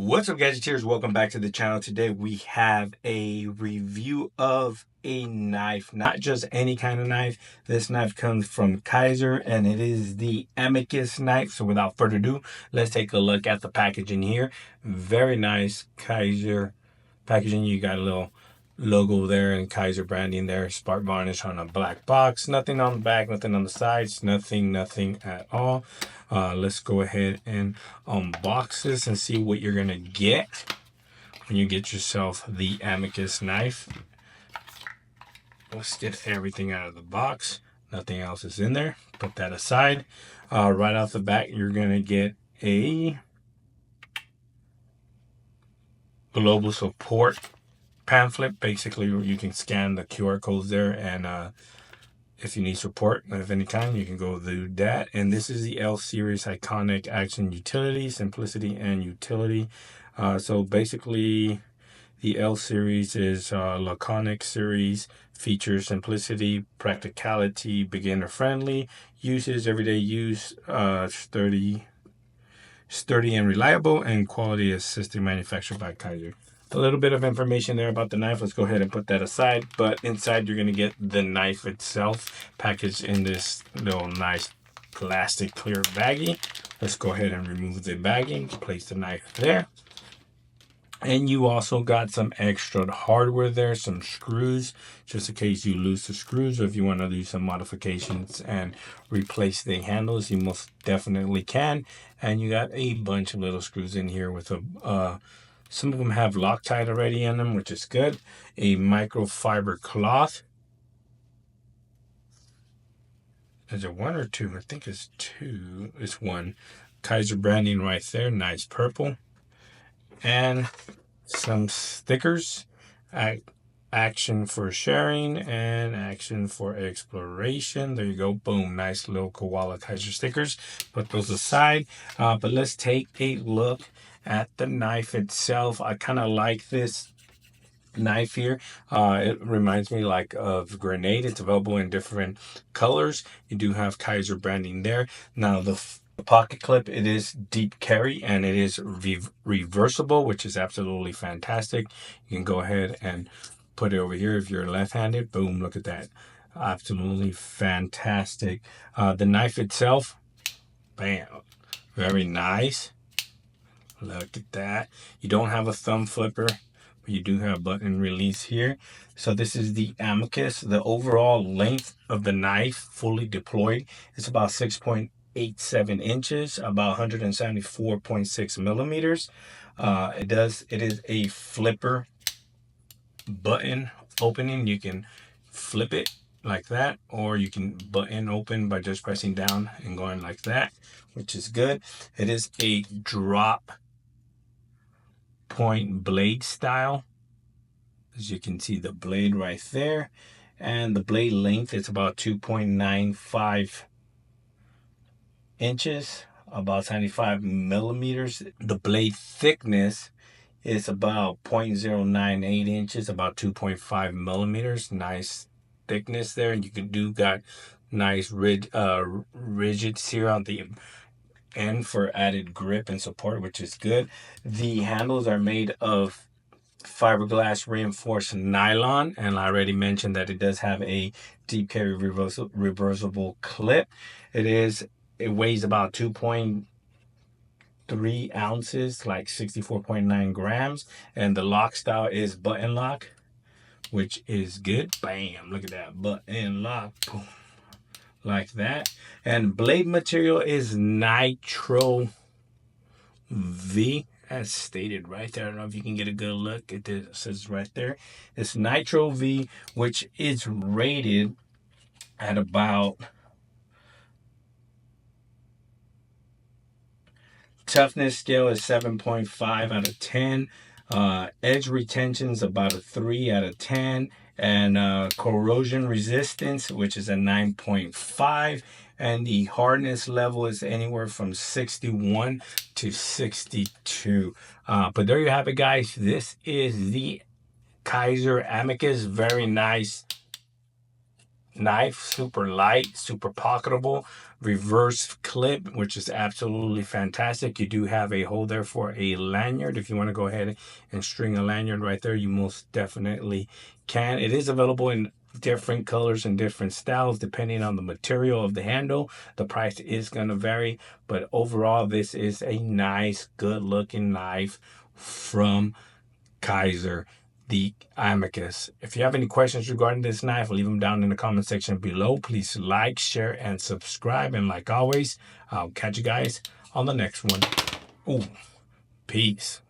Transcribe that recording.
What's up, gadgeteers? Welcome back to the channel. Today we have a review of a knife, not just any kind of knife. This knife comes from Kizer and it is the Amicus knife. So without further ado, let's take a look at the packaging here. Very nice Kizer packaging. You got a little logo there and Kizer branding there, spark varnish on a black box. Nothing on the back, nothing on the sides, nothing at all. Let's go ahead and unbox this and see what you're gonna get when you get yourself the Amicus knife. Let's get everything out of the box. Nothing else is in there. Put that aside. Right off the bat, you're gonna get a global support pamphlet. Basically, you can scan the QR codes there, and if you need support of any kind, you can go do that. And this is the L series iconic action utility, simplicity and utility. So basically, the L series is laconic series, features simplicity, practicality, beginner friendly, uses everyday use, sturdy and reliable, and quality assisted, manufactured by Kizer. A little bit of information there about the knife. Let's go ahead and put that aside. But inside, you're going to get the knife itself packaged in this little nice plastic clear baggie. Let's go ahead and remove the bagging, place the knife there. And you also got some extra hardware there, some screws, just in case you lose the screws, or if you want to do some modifications and replace the handles, you most definitely can. And you got a bunch of little screws in here with a some of them have Loctite already in them, which is good. A microfiber cloth. Is there one or two? I think it's two. It's one. Kizer branding right there. Nice purple. And some stickers. Action for sharing and action for exploration. There you go. Boom. Nice little koala Kizer stickers. Put those aside. But let's take a look at the knife itself. I kind of like this knife here. It reminds me like of grenade. It's available in different colors. You do have Kizer branding there. Now the pocket clip, it is deep carry and it is reversible, which is absolutely fantastic. You can go ahead and put it over here if you're left-handed. Boom, look at that. Absolutely fantastic. The knife itself, bam, very nice. Look at that. You don't have a thumb flipper, but you do have button release here. So this is the Amicus. The overall length of the knife fully deployed is about 6.87 inches, about 174.6 millimeters. It is a flipper button opening. You can flip it like that, or you can button open by just pressing down and going like that, which is good. It is a drop point blade style. As you can see, the blade right there, and the blade length is about 2.95 inches, about 75 millimeters. The blade thickness is about 0.098 inches, about 2.5 millimeters. Nice thickness there. And you can got nice rigids here on the end for added grip and support, which is good. The handles are made of fiberglass reinforced nylon, and I already mentioned that it does have a deep carry reversible clip. It weighs about 2.3 ounces, like 64.9 grams, and the lock style is button lock, which is good. Bam, look at that button lock. Boom. Like that. And blade material is Nitro V, as stated right there. I don't know if you can get a good look at this. It says right there. It's Nitro V, which is rated at about toughness scale is 7.5 out of 10. Edge retention is about a 3 out of 10. And corrosion resistance, which is a 9.5, and the hardness level is anywhere from 61 to 62. But there you have it, guys. This is the Kizer Amicus. Very nice knife, super light, super pocketable, reverse clip, which is absolutely fantastic. You do have a hole there for a lanyard. If you want to go ahead and string a lanyard right there, you most definitely can. It is available in different colors and different styles depending on the material of the handle. The price is going to vary, but overall this is a nice, good looking knife from Kizer, the Amicus. If you have any questions regarding this knife, leave them down in the comment section below. Please like, share, and subscribe. And like always, I'll catch you guys on the next one. Ooh, peace.